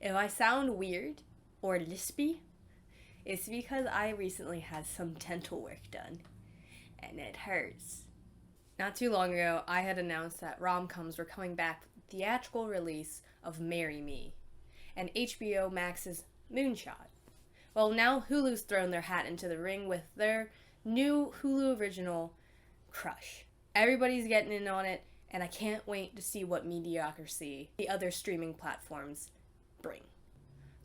If I sound weird or lispy, it's because I recently had some dental work done, and it hurts. Not too long ago, I had announced that rom-coms were coming back with the theatrical release of Marry Me and HBO Max's Moonshot. Well, now Hulu's thrown their hat into the ring with their new Hulu original, Crush. Everybody's getting in on it, and I can't wait to see what mediocrity the other streaming platforms bring.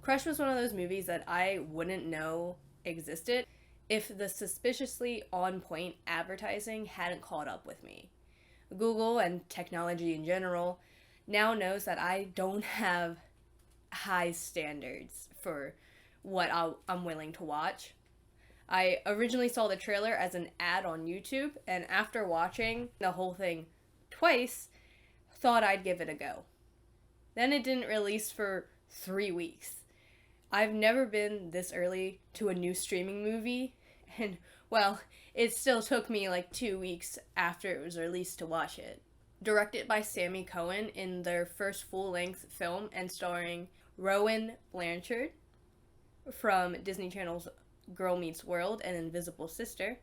Crush was one of those movies that I wouldn't know existed if the suspiciously on point advertising hadn't caught up with me. Google and technology in general now knows that I don't have high standards for what I'm willing to watch. I originally saw the trailer as an ad on YouTube, and after watching the whole thing twice, thought I'd give it a go. Then it didn't release for 3 weeks. I've never been this early to a new streaming movie, and well, it still took me like 2 weeks after it was released to watch it. Directed by Sammy Cohen in their first full-length film and starring Rowan Blanchard from Disney Channel's Girl Meets World and Invisible Sister,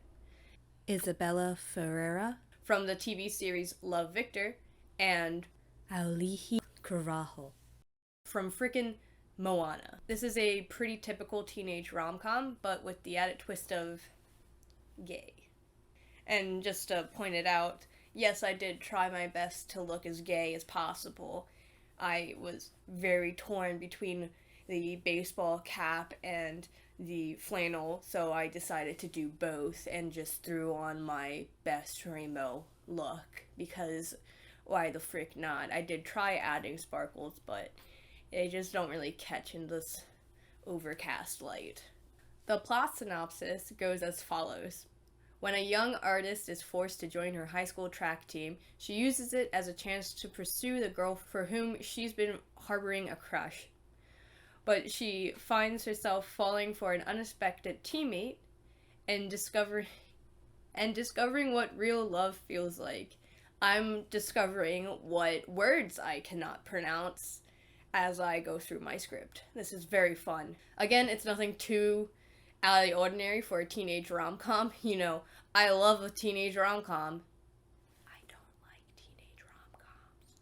Isabella Ferreira from the TV series Love Victor, and Auli'i Carajo from frickin' Moana. This is a pretty typical teenage rom-com, but with the added twist of gay. And just to point it out, yes, I did try my best to look as gay as possible. I was very torn between the baseball cap and the flannel, so I decided to do both and just threw on my best rainbow look because why the frick not? I did try adding sparkles, but they just don't really catch in this overcast light. The plot synopsis goes as follows. When a young artist is forced to join her high school track team, she uses it as a chance to pursue the girl for whom she's been harboring a crush. But she finds herself falling for an unexpected teammate and discovering what real love feels like. I'm discovering what words I cannot pronounce as I go through my script. This is very fun. Again, it's nothing too out of the ordinary for a teenage rom-com. You know, I love a teenage rom-com. I don't like teenage rom-coms.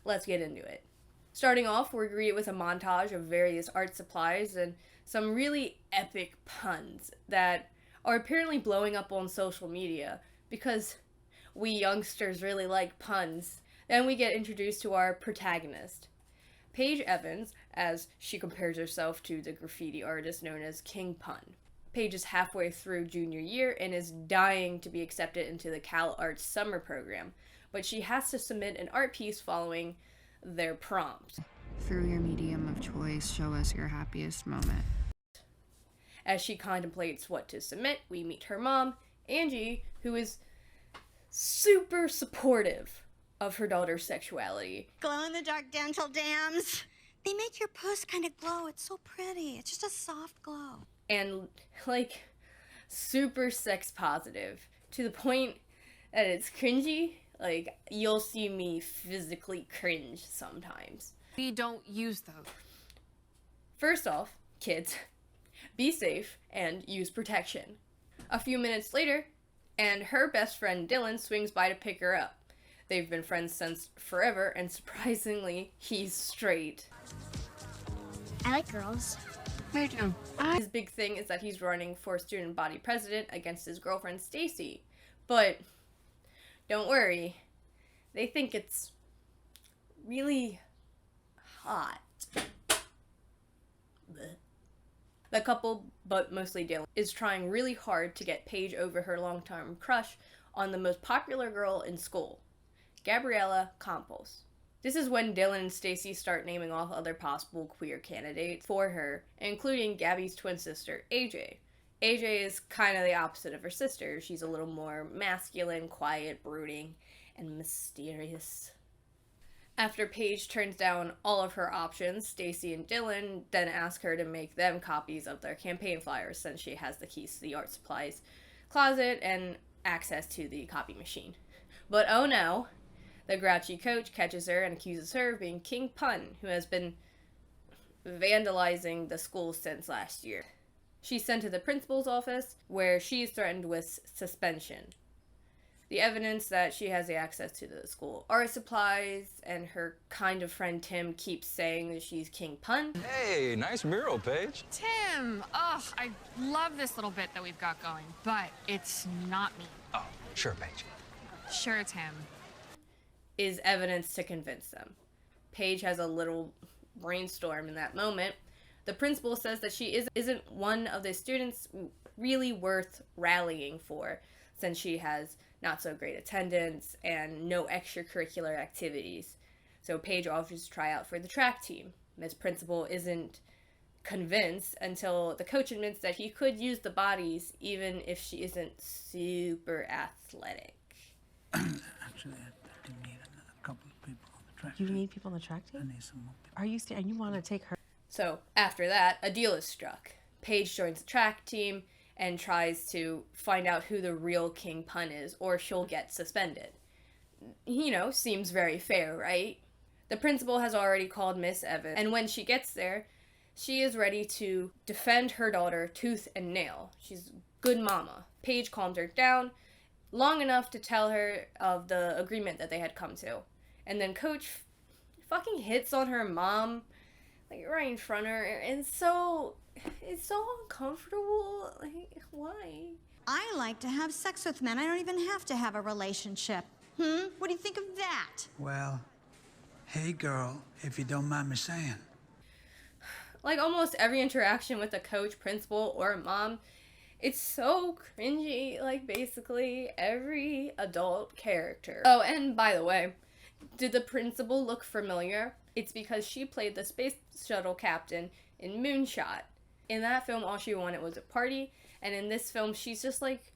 Let's get into it. Starting off, we're greeted with a montage of various art supplies and some really epic puns that are apparently blowing up on social media because we youngsters really like puns. Then we get introduced to our protagonist, Paige Evans, as she compares herself to the graffiti artist known as King Pun. Paige is halfway through junior year and is dying to be accepted into the Cal Arts summer program, but she has to submit an art piece following their prompt. Through your medium of choice, show us your happiest moment. As she contemplates what to submit, we meet her mom, Angie, who is super supportive of her daughter's sexuality. Glow-in-the-dark dental dams. They make your puss kind of glow. It's so pretty. It's just a soft glow. And, like, super sex positive, to the point that it's cringy. Like, you'll see me physically cringe sometimes. We don't use those. First off, kids, be safe and use protection. A few minutes later, and her best friend Dylan swings by to pick her up. They've been friends since forever, and surprisingly, he's straight. I like girls. Me too. His big thing is that he's running for student body president against his girlfriend Stacy. But don't worry, they think it's really hot. Blech. The couple, but mostly Dylan, is trying really hard to get Paige over her long-term crush on the most popular girl in school, Gabriella Campos. This is when Dylan and Stacy start naming off other possible queer candidates for her, including Gabby's twin sister, AJ. AJ is kind of the opposite of her sister. She's a little more masculine, quiet, brooding, and mysterious. After Paige turns down all of her options, Stacy and Dylan then ask her to make them copies of their campaign flyers since she has the keys to the art supplies closet and access to the copy machine. But oh no, the grouchy coach catches her and accuses her of being King Pun, who has been vandalizing the school since last year. She's sent to the principal's office, where she's threatened with suspension. The evidence that she has the access to the school art supplies, and her kind of friend Tim keeps saying that she's King Pun. Hey, nice mural, Paige. Tim! Ugh, I love this little bit that we've got going, but it's not me. Oh, sure, Paige. Sure, Tim. Is evidence to convince them. Paige has a little brainstorm in that moment. The principal says that she isn't one of the students really worth rallying for, since she has not so great attendance and no extracurricular activities. So Paige offers to try out for the track team. Ms. Principal isn't convinced until the coach admits that he could use the bodies even if she isn't super athletic. Actually, I do need a couple of people on the track You team. need people on the track I team? need some more people. Are you and you want to take her? So after that, a deal is struck. Paige joins the track team and tries to find out who the real King Pun is, or she'll get suspended. You know, seems very fair, right? The principal has already called Miss Evans, and when she gets there, she is ready to defend her daughter tooth and nail. She's a good mama. Paige calms her down long enough to tell her of the agreement that they had come to. And then Coach fucking hits on her mom, like right in front of her, and it's so uncomfortable. Like, why? I like to have sex with men. I don't even have to have a relationship. What do you think of that? Well, hey girl, if you don't mind me saying. Like, almost every interaction with a coach, principal, or a mom, it's so cringy. Like, basically every adult character. Oh, and by the way, did the principal look familiar? It's because she played the space shuttle captain in Moonshot. In that film, all she wanted was a party, and in this film, she's just, like,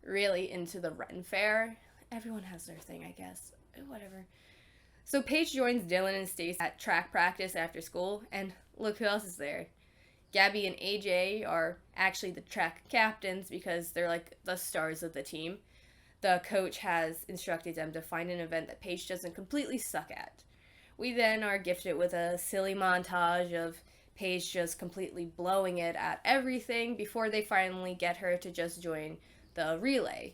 really into the Ren Fair. Everyone has their thing, I guess. Whatever. So Paige joins Dylan and Stace at track practice after school, and look who else is there. Gabby and AJ are actually the track captains because they're, like, the stars of the team. The coach has instructed them to find an event that Paige doesn't completely suck at. We then are gifted with a silly montage of Paige just completely blowing it at everything before they finally get her to just join the relay.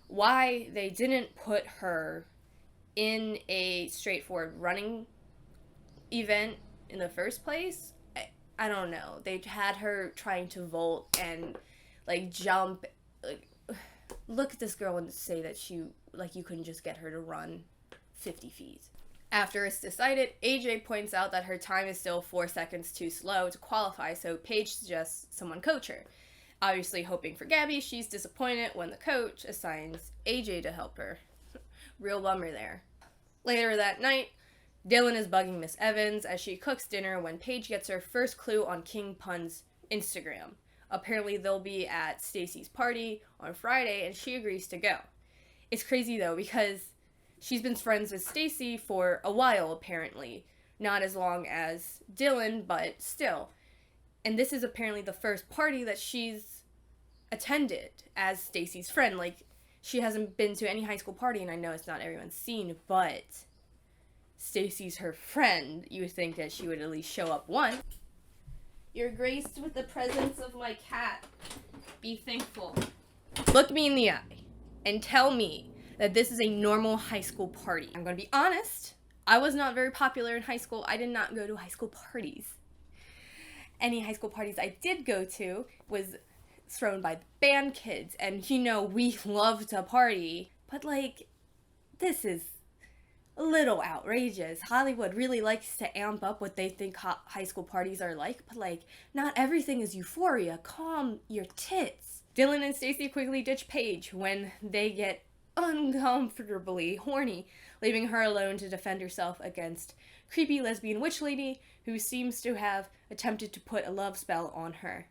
Why they didn't put her in a straightforward running event in the first place, I don't know. They had her trying to vault and, like, jump. Like, look at this girl and say that you couldn't just get her to run 50 feet. After it's decided, AJ points out that her time is still 4 seconds too slow to qualify, so Paige suggests someone coach her. Obviously hoping for Gabby, she's disappointed when the coach assigns AJ to help her. Real bummer there. Later that night, Dylan is bugging Miss Evans as she cooks dinner when Paige gets her first clue on King Pun's Instagram. Apparently they'll be at Stacy's party on Friday and she agrees to go. It's crazy though because she's been friends with Stacy for a while apparently. Not as long as Dylan, but still. And this is apparently the first party that she's attended as Stacy's friend. Like, she hasn't been to any high school party, and I know it's not everyone's scene, but Stacy's her friend. You would think that she would at least show up once. You're graced with the presence of my cat. Be thankful. Look me in the eye and tell me that this is a normal high school party. I'm going to be honest. I was not very popular in high school. I did not go to high school parties. Any high school parties I did go to was thrown by the band kids, and you know, we love to party, but like, this is a little outrageous. Hollywood really likes to amp up what they think high school parties are like, but like, not everything is euphoria. Calm your tits. Dylan and Stacy quickly ditch Paige when they get uncomfortably horny, leaving her alone to defend herself against creepy lesbian witch lady who seems to have attempted to put a love spell on her.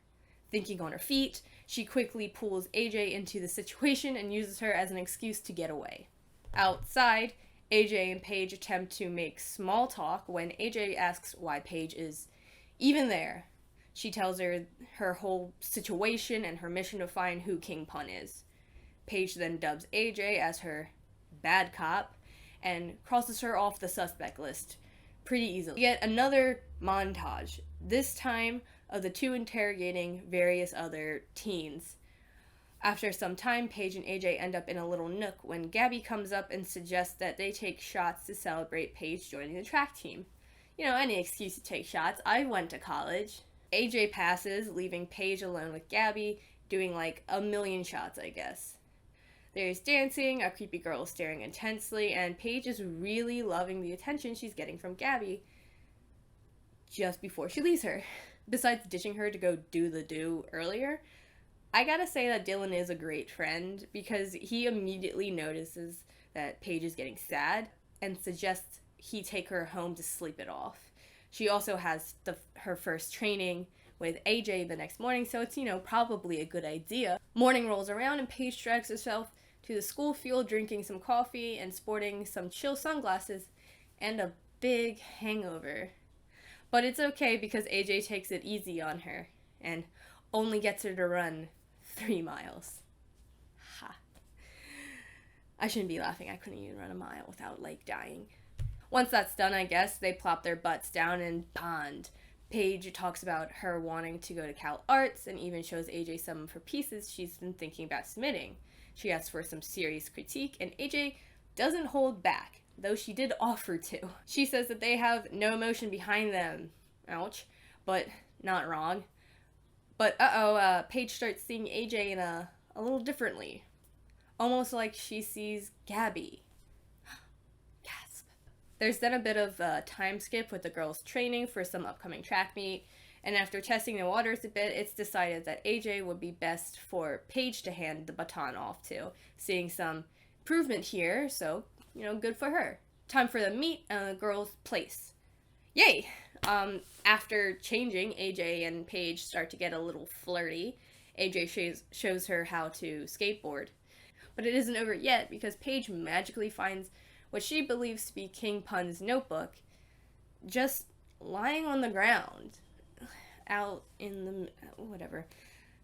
Thinking on her feet, she quickly pulls AJ into the situation and uses her as an excuse to get away. Outside, AJ and Paige attempt to make small talk when AJ asks why Paige is even there. She tells her whole situation and her mission to find who King Pun is. Paige then dubs AJ as her bad cop and crosses her off the suspect list, pretty easily. We get another montage, this time of the two interrogating various other teens. After some time, Paige and AJ end up in a little nook when Gabby comes up and suggests that they take shots to celebrate Paige joining the track team. You know, any excuse to take shots. I went to college. AJ passes, leaving Paige alone with Gabby, doing like a million shots, I guess. There's dancing, a creepy girl is staring intensely, and Paige is really loving the attention she's getting from Gabby just before she leaves her. Besides ditching her to go do the do earlier, I gotta say that Dylan is a great friend because he immediately notices that Paige is getting sad and suggests he take her home to sleep it off. She also has her first training with AJ the next morning, so it's, probably a good idea. Morning rolls around and Paige drags herself to the school field drinking some coffee and sporting some chill sunglasses and a big hangover. But it's okay because AJ takes it easy on her and only gets her to run 3 miles. Ha. I shouldn't be laughing. I couldn't even run a mile without, dying. Once that's done, I guess, they plop their butts down and bond. Paige talks about her wanting to go to Cal Arts and even shows AJ some of her pieces she's been thinking about submitting. She asks for some serious critique, and AJ doesn't hold back, though she did offer to. She says that they have no emotion behind them. Ouch. But not wrong. But Paige starts seeing AJ in a little differently. Almost like she sees Gabby. Gasp. There's then a bit of a time skip with the girls training for some upcoming track meet, and after testing the waters a bit, it's decided that AJ would be best for Paige to hand the baton off to, seeing some improvement here, so, good for her. Time for the meet and the girls' place. Yay! After changing, AJ and Paige start to get a little flirty. AJ shows her how to skateboard. But it isn't over yet because Paige magically finds what she believes to be King Pun's notebook just lying on the ground. Out in the... whatever.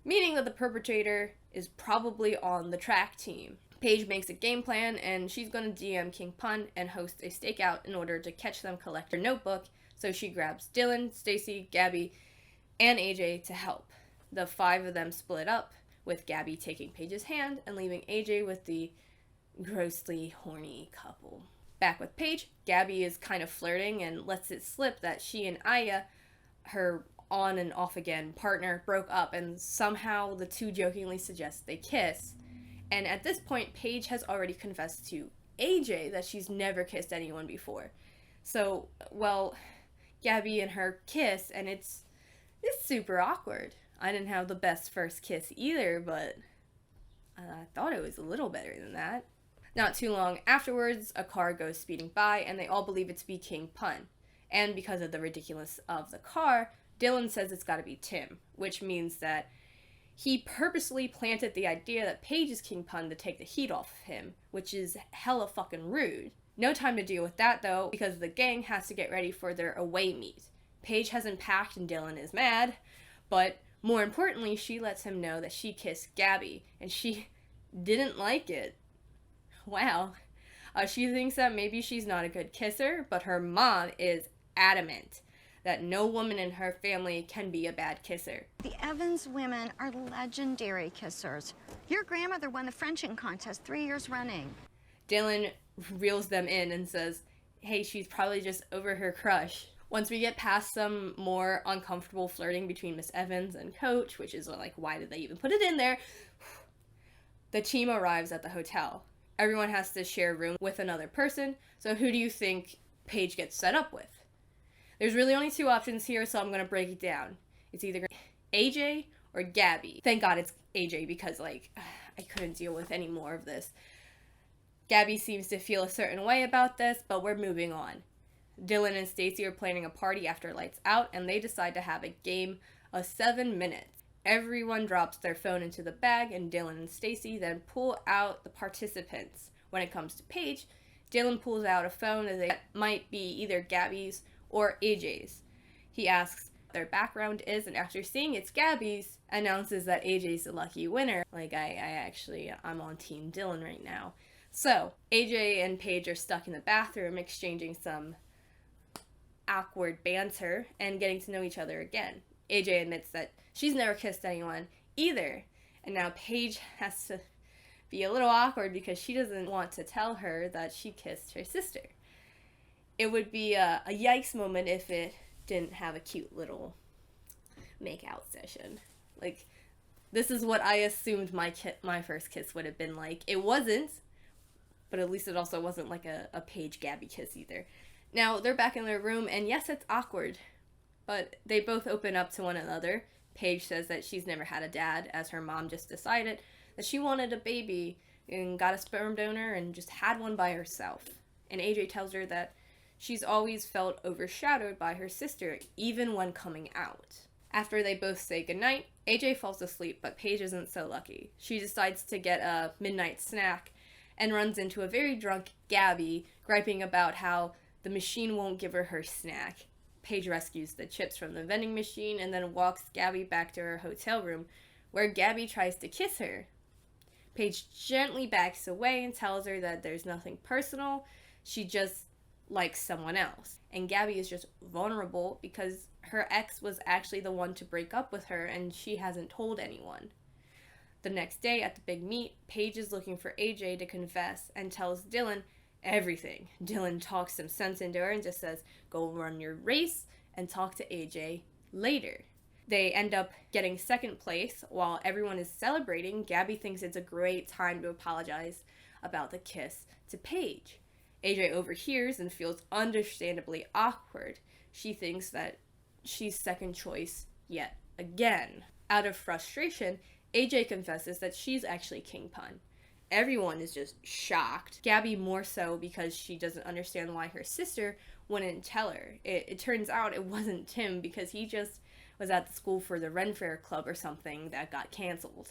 Meaning that the perpetrator is probably on the track team. Paige makes a game plan and she's going to DM King Pun and host a stakeout in order to catch them collect their notebook. So she grabs Dylan, Stacy, Gabby, and AJ to help. The 5 of them split up, with Gabby taking Paige's hand and leaving AJ with the grossly horny couple. Back with Paige, Gabby is kind of flirting and lets it slip that she and Aya, her on and off again partner, broke up, and somehow the two jokingly suggest they kiss. And at this point, Paige has already confessed to AJ that she's never kissed anyone before. So, Gabby and her kiss, and it's super awkward. I didn't have the best first kiss either, but I thought it was a little better than that. Not too long afterwards, a car goes speeding by, and they all believe it to be King Pun. And because of the ridiculousness of the car, Dylan says it's gotta be Tim, which means that he purposely planted the idea that Paige is King Pun to take the heat off of him, which is hella fucking rude. No time to deal with that, though, because the gang has to get ready for their away meet. Paige hasn't packed and Dylan is mad, but more importantly, she lets him know that she kissed Gabby, and she didn't like it. Wow. She thinks that maybe she's not a good kisser, but her mom is adamant that no woman in her family can be a bad kisser. The Evans women are legendary kissers. Your grandmother won the Frenching contest 3 years running. Dylan reels them in and says, hey, she's probably just over her crush. Once we get past some more uncomfortable flirting between Miss Evans and Coach, which is why did they even put it in there? The team arrives at the hotel. Everyone has to share a room with another person, so who do you think Paige gets set up with? There's really only 2 options here, so I'm going to break it down. It's either AJ or Gabby. Thank God it's AJ because, I couldn't deal with any more of this. Gabby seems to feel a certain way about this, but we're moving on. Dylan and Stacy are planning a party after lights out, and they decide to have a game of 7 minutes. Everyone drops their phone into the bag, and Dylan and Stacy then pull out the participants. When it comes to Paige, Dylan pulls out a phone that might be either Gabby's or AJ's. He asks what their background is, and after seeing it's Gabby's, announces that AJ's the lucky winner. I'm on Team Dylan right now. So, AJ and Paige are stuck in the bathroom exchanging some awkward banter and getting to know each other again. AJ admits that she's never kissed anyone either, and now Paige has to be a little awkward because she doesn't want to tell her that she kissed her sister. It would be a yikes moment if it didn't have a cute little make-out session. Like, this is what I assumed my first kiss would have been like. It wasn't, but at least it also wasn't like a Paige Gabby kiss either. Now, they're back in their room, and yes, it's awkward, but they both open up to one another. Paige says that she's never had a dad, as her mom just decided that she wanted a baby and got a sperm donor and just had one by herself. And AJ tells her that she's always felt overshadowed by her sister, even when coming out. After they both say goodnight, AJ falls asleep, but Paige isn't so lucky. She decides to get a midnight snack and runs into a very drunk Gabby, griping about how the machine won't give her her snack. Paige rescues the chips from the vending machine and then walks Gabby back to her hotel room, where Gabby tries to kiss her. Paige gently backs away and tells her that there's nothing personal, she just likes someone else. And Gabby is just vulnerable because her ex was actually the one to break up with her and she hasn't told anyone. The next day at the big meet, Paige is looking for AJ to confess and tells Dylan everything. Dylan talks some sense into her and just says, go run your race and talk to AJ later. They end up getting second place. While everyone is celebrating, Gabby thinks it's a great time to apologize about the kiss to Paige. AJ overhears and feels understandably awkward. She thinks that she's second choice yet again. Out of frustration, AJ confesses that she's actually King Pun. Everyone is just shocked. Gabby more so because she doesn't understand why her sister wouldn't tell her. It turns out it wasn't Tim because he just was at the school for the Ren Fair Club or something that got canceled.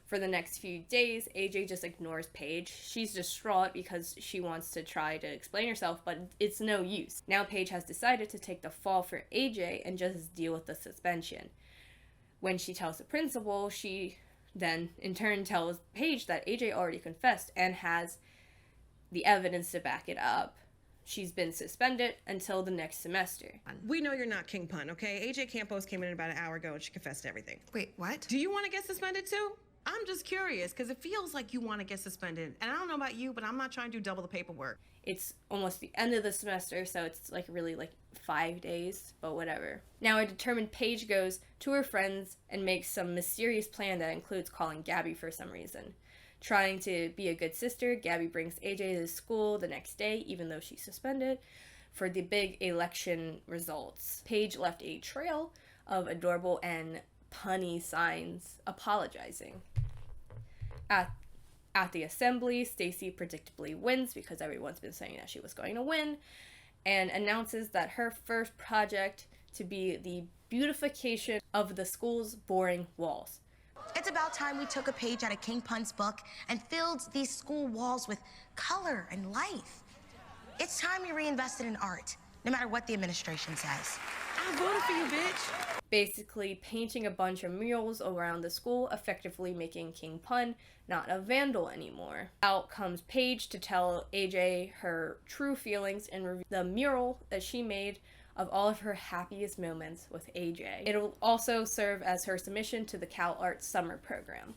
For the next few days, AJ just ignores Paige. She's distraught because she wants to try to explain herself, but it's no use. Now Paige has decided to take the fall for AJ and just deal with the suspension. When she tells the principal, she then in turn tells Paige that AJ already confessed and has the evidence to back it up. She's been suspended until the next semester. We know you're not King Pun, okay? AJ Campos came in about an hour ago and she confessed everything. Wait, what? Do you want to get suspended too? I'm just curious because it feels like you want to get suspended. And I don't know about you, but I'm not trying to do double the paperwork. It's almost the end of the semester, so it's really 5 days, but whatever. Now a determined Paige goes to her friends and makes some mysterious plan that includes calling Gabby for some reason. Trying to be a good sister, Gabby brings AJ to school the next day, even though she's suspended, for the big election results. Paige left a trail of adorable and punny signs apologizing. At the assembly, Stacy predictably wins because everyone's been saying that she was going to win, and announces that her first project to be the beautification of the school's boring walls. It's about time we took a page out of King Pun's book and filled these school walls with color and life. It's time we reinvested in art, no matter what the administration says. I voted for you, bitch. Basically painting a bunch of murals around the school, effectively making King Pun not a vandal anymore. Out comes Paige to tell AJ her true feelings and review the mural that she made of all of her happiest moments with AJ. It'll also serve as her submission to the Cal Arts summer program.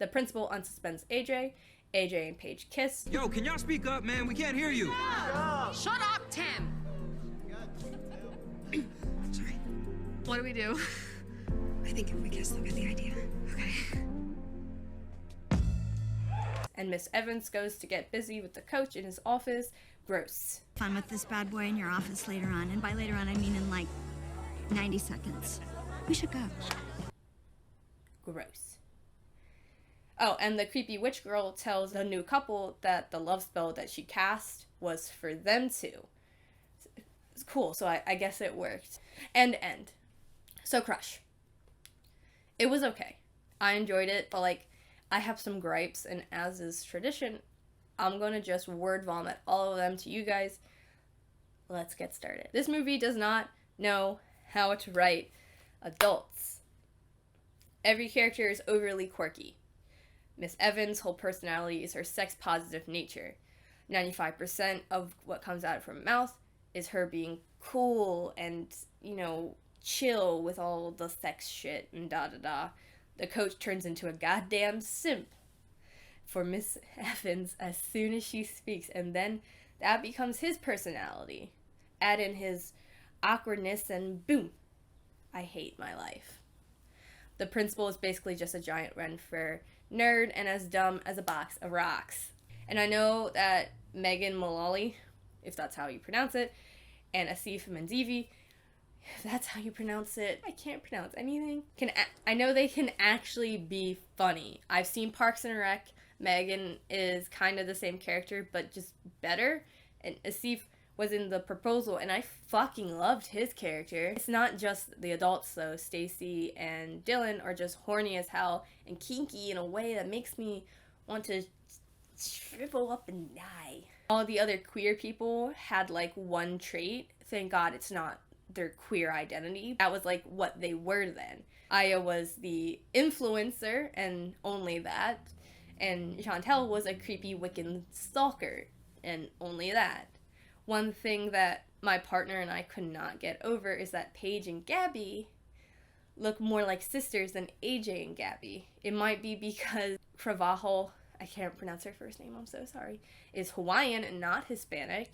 The principal unsuspends AJ. AJ and Paige kiss. Yo, can y'all speak up, man? We can't hear you. Shut up, Tim! Sorry. What do we do? I think if we kiss, they'll get the idea. Okay. And Miss Evans goes to get busy with the coach in his office. Gross. Fun with this bad boy in your office later on. And by later on, I mean in 90 seconds. We should go. Gross. Oh, and the creepy witch girl tells the new couple that the love spell that she cast was for them two. It's cool, so I guess it worked. End. So Crush. It was okay. I enjoyed it, but I have some gripes, and as is tradition, I'm gonna just word vomit all of them to you guys. Let's get started. This movie does not know how to write adults. Every character is overly quirky. Miss Evans' whole personality is her sex-positive nature. 95% of what comes out of her mouth is her being cool and, chill with all the sex shit and da-da-da, the coach turns into a goddamn simp for Miss Evans as soon as she speaks, and then that becomes his personality. Add in his awkwardness and boom, I hate my life. The principal is basically just a giant Ren-fair nerd and as dumb as a box of rocks. And I know that Megan Mullally, if that's how you pronounce it, and Asif Menzivi, if that's how you pronounce it, I can't pronounce anything, I know they can actually be funny. I've seen Parks and Rec. Megan is kind of the same character, but just better. And Asif was in The Proposal, and I fucking loved his character. It's not just the adults, though. Stacy and Dylan are just horny as hell and kinky in a way that makes me want to shrivel up and die. All the other queer people had, like, one trait. Thank God it's not their queer identity. That was, like, what they were then. Aya was the influencer, and only that. And Chantel was a creepy Wiccan stalker, and only that. One thing that my partner and I could not get over is that Paige and Gabby look more like sisters than AJ and Gabby. It might be because Cravajo, I can't pronounce her first name, I'm so sorry, is Hawaiian and not Hispanic.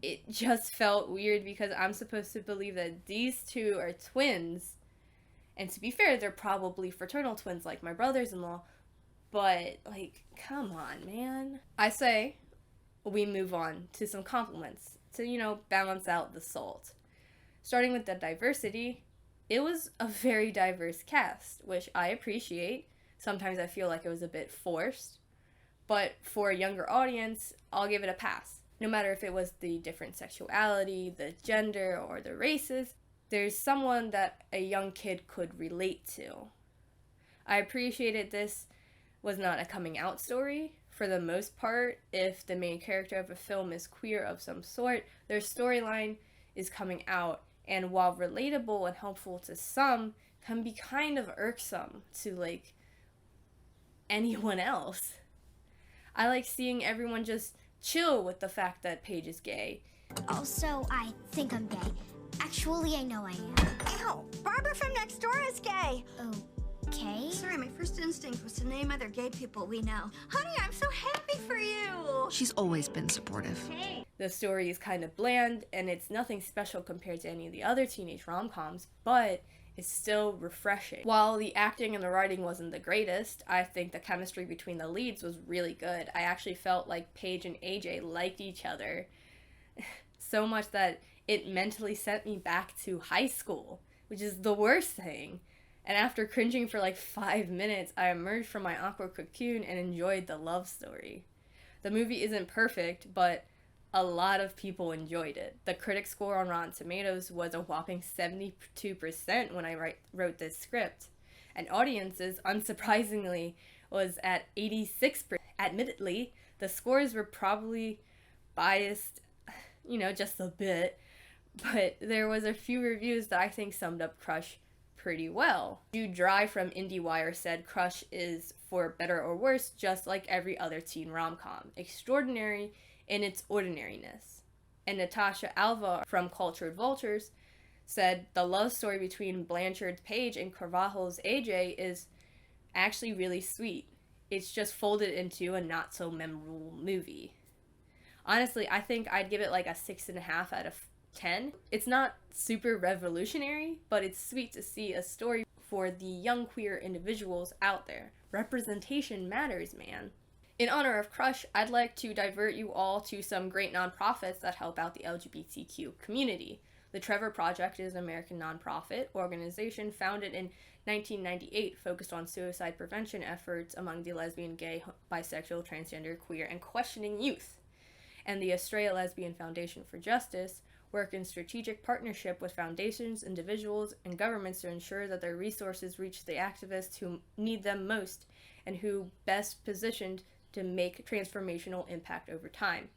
It just felt weird because I'm supposed to believe that these two are twins. And to be fair, they're probably fraternal twins like my brothers-in-law. But, like, come on, man. I say we move on to some compliments to, balance out the salt. Starting with the diversity, it was a very diverse cast, which I appreciate. Sometimes I feel like it was a bit forced. But for a younger audience, I'll give it a pass. No matter if it was the different sexuality, the gender, or the races, there's someone that a young kid could relate to. I appreciated this was not a coming out story. For the most part, if the main character of a film is queer of some sort, their storyline is coming out, and while relatable and helpful to some, can be kind of irksome to, like, anyone else. I like seeing everyone just chill with the fact that Paige is gay. Also, I think I'm gay. Actually, I know I am. Ew, Barbara from next door is gay. Okay. Sorry, my first instinct was to name other gay people we know. Honey, I'm so happy for you. She's always been supportive. Hey. The story is kind of bland, and it's nothing special compared to any of the other teenage rom-coms, but it's still refreshing. While the acting and the writing wasn't the greatest, I think the chemistry between the leads was really good. I actually felt like Paige and AJ liked each other so much that it mentally sent me back to high school, which is the worst thing. And after cringing for like 5 minutes, I emerged from my awkward cocoon and enjoyed the love story. The movie isn't perfect, but a lot of people enjoyed it. The critic score on Rotten Tomatoes was a whopping 72% when I wrote this script. And audiences, unsurprisingly, was at 86%. Admittedly, the scores were probably biased, just a bit. But there was a few reviews that I think summed up Crush pretty well. Jude Dry from IndieWire said Crush is, for better or worse, just like every other teen rom-com, extraordinary in its ordinariness. And Natasha Alva from Cultured Vultures said the love story between Blanchard's Paige and Carvajo's AJ is actually really sweet. It's just folded into a not so memorable movie. Honestly, I think I'd give it like a 6.5 out of 10. It's not super revolutionary, but it's sweet to see a story for the young queer individuals out there. Representation matters, man. In honor of Crush, I'd like to divert you all to some great nonprofits that help out the LGBTQ community. The Trevor Project is an American nonprofit organization founded in 1998 focused on suicide prevention efforts among the lesbian, gay, bisexual, transgender, queer, and questioning youth. And the Australia Lesbian Foundation for Justice work in strategic partnership with foundations, individuals, and governments to ensure that their resources reach the activists who need them most and who best positioned to make transformational impact over time.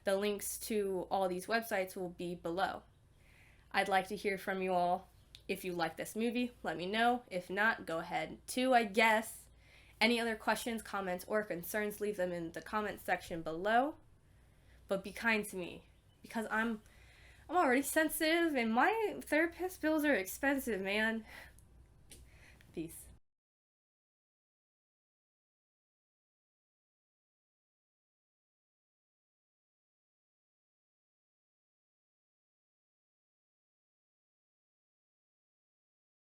The links to all these websites will be below. I'd like to hear from you all. If you like this movie, let me know. If not, go ahead too, I guess. Any other questions, comments, or concerns, leave them in the comment section below. But be kind to me, because I'm I'm already sensitive and my therapist bills are expensive, man. Peace.